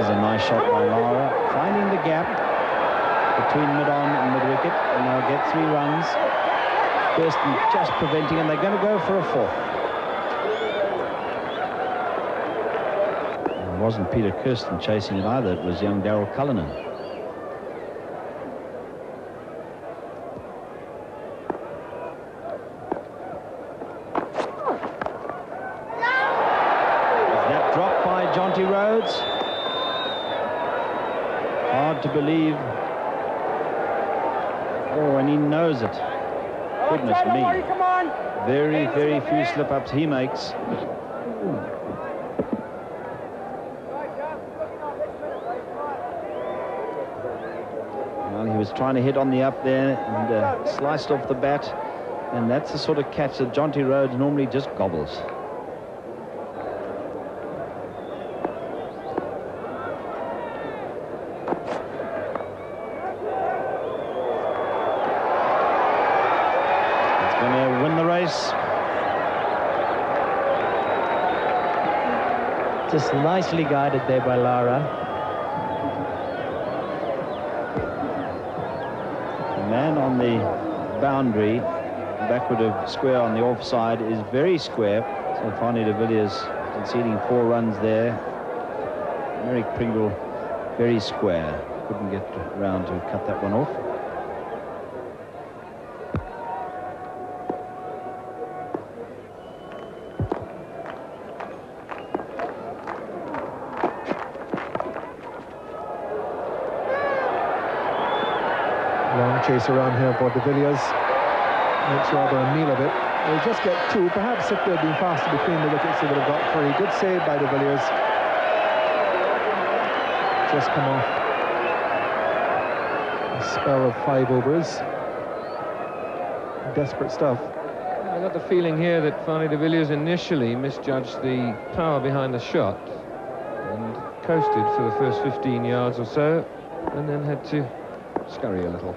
is a nice shot by Lara, finding the gap between mid-on and mid-wicket, and they'll get 3 runs. Kirsten just preventing, and they're going to go for a 4th. It wasn't Peter Kirsten chasing it either, it was young Daryl Cullinan. Hard to believe. Oh, and he knows it. Goodness me. Very, very few slip-ups he makes. Well, he was trying to hit on the up there and sliced off the bat. And that's the sort of catch that Jonty Rhodes normally just gobbles. Just nicely guided there by Lara. The man on the boundary, backward of square on the offside, is very square. So Fanie de Villiers conceding 4 runs there. Merrick Pringle very square. Couldn't get around to cut that one off. Chase around here for de Villiers. Makes rather a meal of it. They'll just get 2. Perhaps if they'd been faster between the wickets, they would have got 3. Good save by de Villiers. Just come off a spell of 5 overs. Desperate stuff. I got the feeling here that Fanie de Villiers initially misjudged the power behind the shot and coasted for the first 15 yards or so, and then had to scurry a little.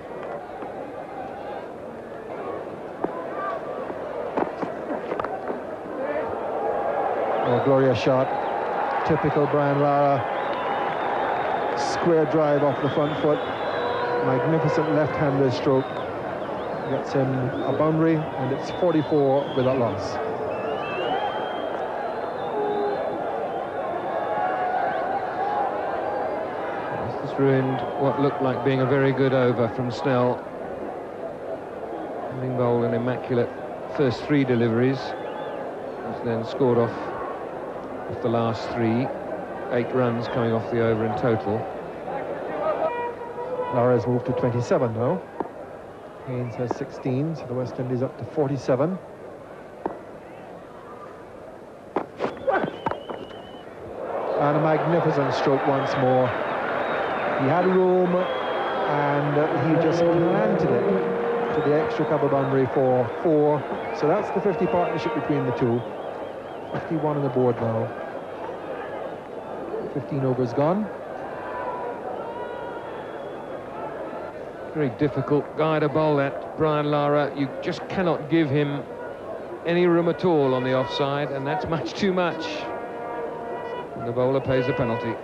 Oh, glorious shot. Typical Brian Lara. Square drive off the front foot. Magnificent left-handed stroke. Gets him a boundary, and it's 44 without loss. This has ruined what looked like being a very good over from Snell. Having bowled an immaculate first 3 deliveries. He's then scored off the last 3, 8 runs coming off the over in total. Lara's moved to 27 now. Haynes has 16, so the West Indies up to 47. And a magnificent stroke once more. He had room, and he just planted it to the extra cover boundary for 4. So that's the 50 partnership between the two. 51 on the board now. 15 overs gone. Very difficult guy to bowl at, Brian Lara. You just cannot give him any room at all on the offside, and that's much too much. And the bowler pays the penalty.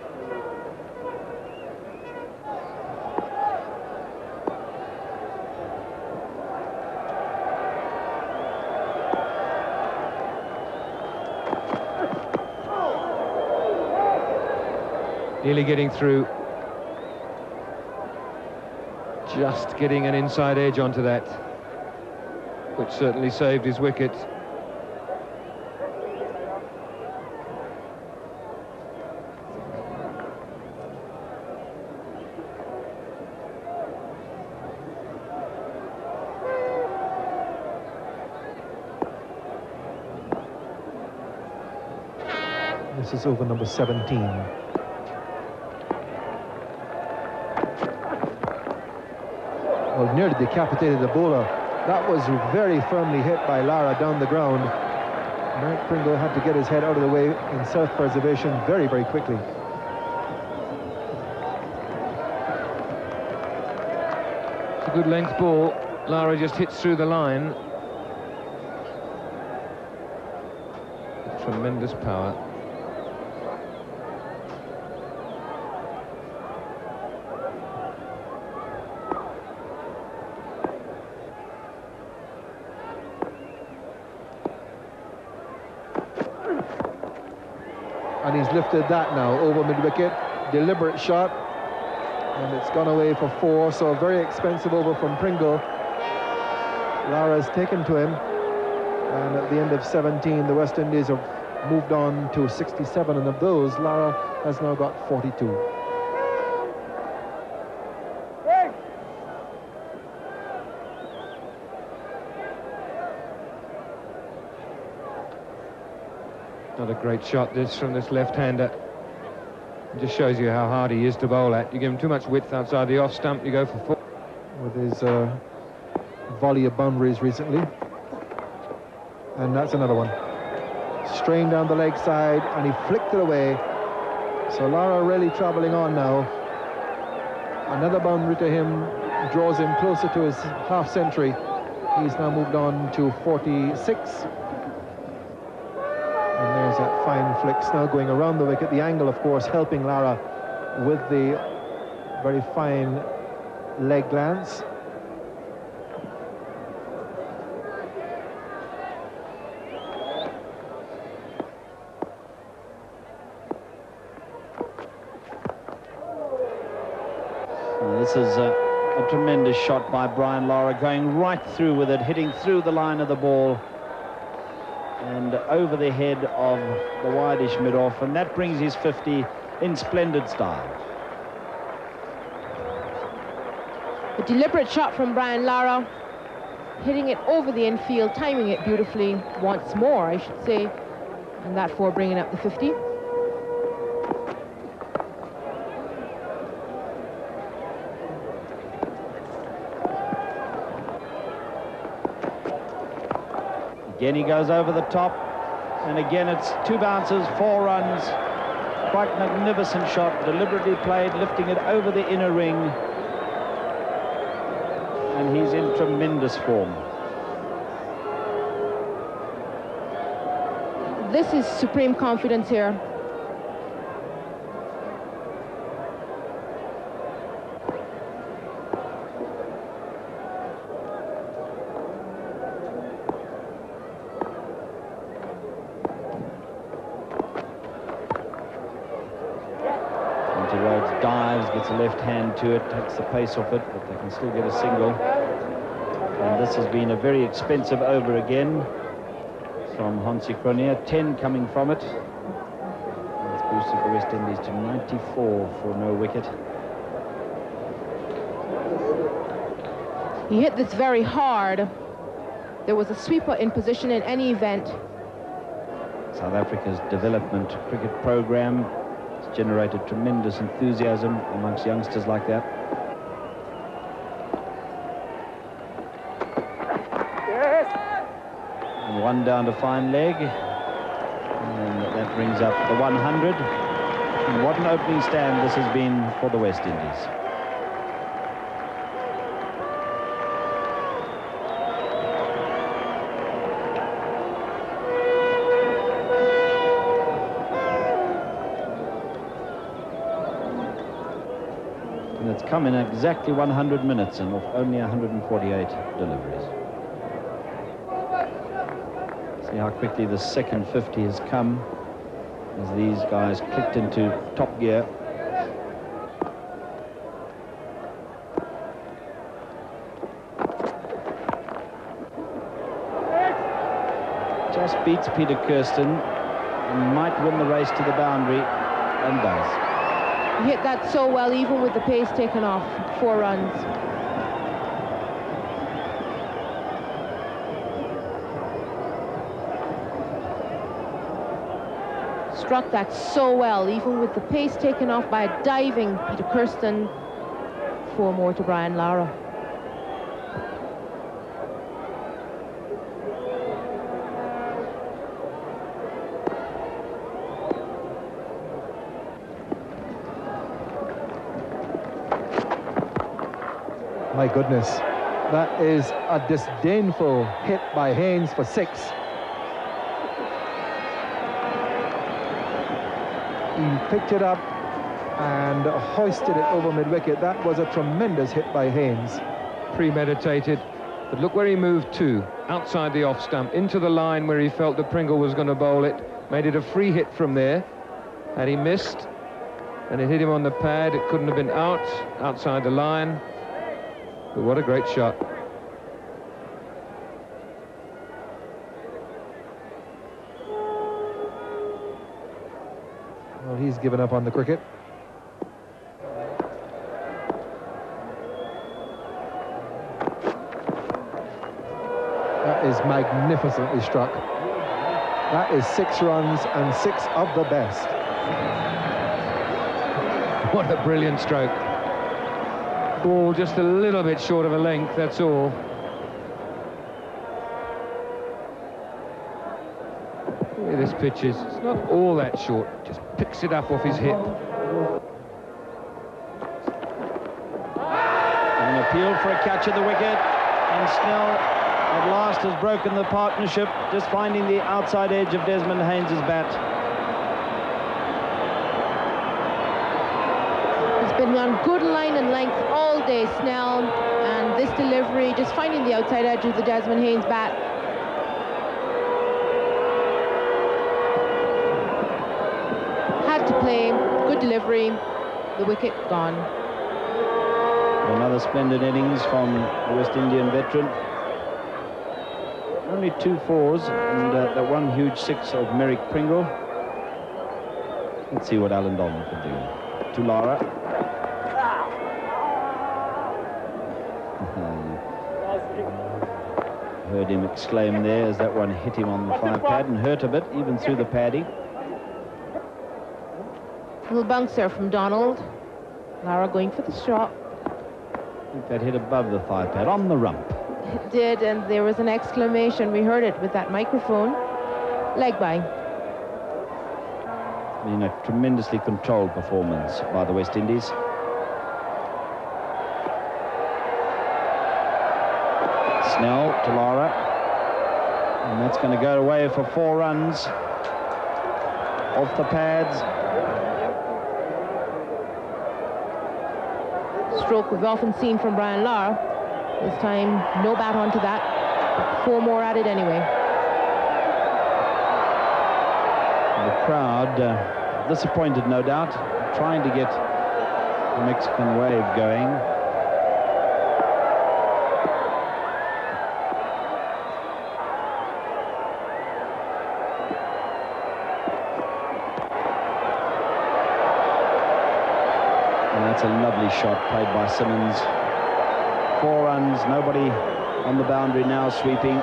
Nearly getting through. Just getting an inside edge onto that, which certainly saved his wicket. This is over number 17. Well, nearly decapitated the bowler. That was very firmly hit by Lara down the ground. Mark Pringle had to get his head out of the way in self-preservation very, very quickly. It's a good length ball. Lara just hits through the line. Tremendous power. and he's lifted that now over mid-wicket. Deliberate shot, and it's gone away for 4, so a very expensive over from Pringle. Lara's taken to him, and at the end of 17, the West Indies have moved on to 67, and of those, Lara has now got 42. Not a great shot, this, from this left-hander. It just shows you how hard he is to bowl at. You give him too much width outside the off stump, you go for 4. With his volley of boundaries recently. And that's another one. Strain down the leg side, and he flicked it away. So Lara really travelling on now. Another boundary to him draws him closer to his half-century. He's now moved on to 46. And there's that fine flick now going around the wicket. The angle, of course, helping Lara with the very fine leg glance. This is a tremendous shot by Brian Lara, going right through with it, hitting through the line of the ball and over the head of the wideish mid-off, and that brings his 50 in splendid style. A deliberate shot from Brian Lara, hitting it over the infield, timing it beautifully once more, I should say, and that for bringing up the 50. Again he goes over the top, and again it's 2 bounces, 4 runs. Quite magnificent shot, deliberately played, lifting it over the inner ring, and he's in tremendous form. This is supreme confidence here. Dives, gets a left hand to it, takes the pace off it, but they can still get a single. And this has been a very expensive over again from Hansi Cronje, 10 coming from it. It's boosted the West Indies to 94 for no wicket. He hit this very hard. There was a sweeper in position in any event. South Africa's development cricket program generated tremendous enthusiasm amongst youngsters like that. Yes. And 1 down to fine leg, and that brings up the 100. And what an opening stand this has been for the West Indies. It's come in exactly 100 minutes and of only 148 deliveries. See how quickly the second 50 has come as these guys clicked into top gear. Just beats Peter Kirsten and might win the race to the boundary, and does. He hit that so well, even with the pace taken off. 4 runs. Struck that so well, even with the pace taken off by a diving Peter Kirsten. 4 more to Brian Lara. My goodness, that is a disdainful hit by Haynes for 6. He picked it up and hoisted it over mid-wicket. That was a tremendous hit by Haynes. Premeditated, but look where he moved to, outside the off stump, into the line where he felt that Pringle was going to bowl it, made it a free hit from there, Had he missed and it hit him on the pad, it couldn't have been outside the line. But what a great shot. Well, he's given up on the cricket. That is magnificently struck. That is 6 runs and 6 of the best. What a brilliant stroke. Ball just a little bit short of a length, that's all. Look at this pitch is. It's not all that short. Just picks it up off his hip. An appeal for a catch at the wicket, and Snell at last has broken the partnership, just finding the outside edge of Desmond Haynes' bat. He's been on good line and length all day, Snell, and this delivery, just finding the outside edge of the Desmond Haynes bat. Had to play, good delivery, the wicket gone. Another splendid innings from the West Indian veteran. Only 2 fours and that one huge 6 of Merrick Pringle. Let's see what Alan Donald can do. To Lara. Heard him exclaim there as that one hit him on the 5 pad and hurt a bit, even through the padding. Little bouncer from Donald. Lara going for the shot. I think that hit above the 5 pad, on the rump. It did, and there was an exclamation. We heard it with that microphone. Leg by. I mean, a tremendously controlled performance by the West Indies. Snell to Lara. And that's going to go away for 4 runs. Off the pads. Stroke we've often seen from Brian Lara. This time, no bat onto that. 4 more added anyway. The crowd, disappointed no doubt, trying to get the Mexican wave going. And that's a lovely shot played by Simmons. 4 runs, nobody on the boundary now sweeping,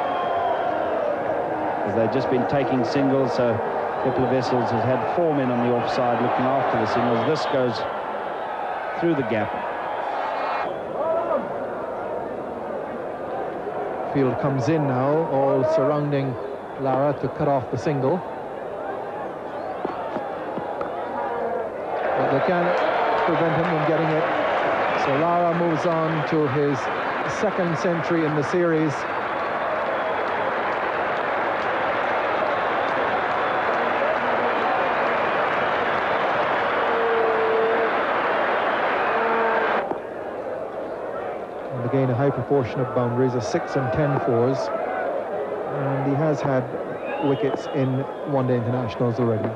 as they've just been taking singles, so Kepler Wessels has had 4 men on the offside looking after the singles. This goes through the gap. Field comes in now, all surrounding Lara to cut off the single. But they can't prevent him from getting it. So Lara moves on to his 2nd century in the series. And again, a high proportion of boundaries, a 6 and 10 fours. And he has had wickets in one-day internationals already.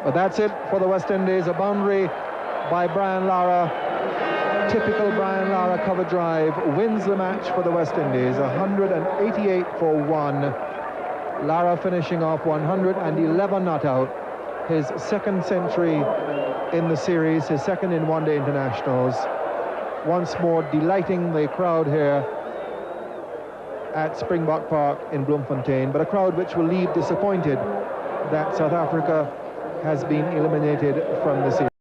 But that's it for the West Indies. A boundary by Brian Lara. Typical Brian Lara cover drive wins the match for the West Indies. 188 for 1. Lara finishing off 111 not out. His 2nd century in the series, his 2nd in one-day internationals. Once more delighting the crowd here at Springbok Park in Bloemfontein, but a crowd which will leave disappointed that South Africa has been eliminated from the series.